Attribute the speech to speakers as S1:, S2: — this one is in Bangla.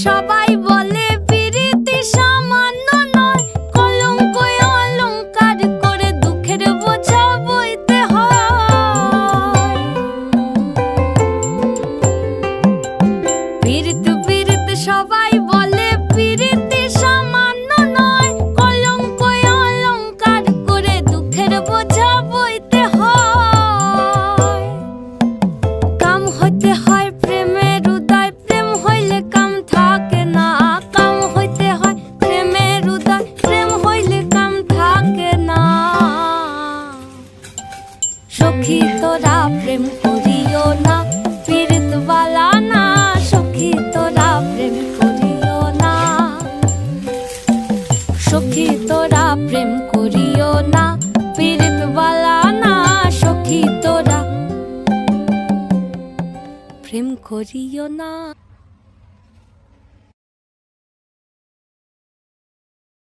S1: সবাই বলে পিরিতি সামান্য নয়, কলঙ্ক অলংকার করে দুঃখের বোঝা বইতে হয়। পিরিত পিরিত সবাই বলে পিরিতি সামান্য নয়, কলঙ্ক অলংকার করে দুঃখের বোঝা বইতে হয়। কাম হইতে হয় প্রেমের উদয়, প্রেম হইলে কাম থাকে না। কাম হইতে হয় প্রেমের উদয়, প্রেম হইলে কাম থাকে না। সখী তোরা প্রেম করিও না, পীড়িত বালা না। সখী তোরা প্রেম করিও না, সখী তোরা প্রেম করিও না, পীড়িত বালা না। সখী তোরা প্রেম করিও না।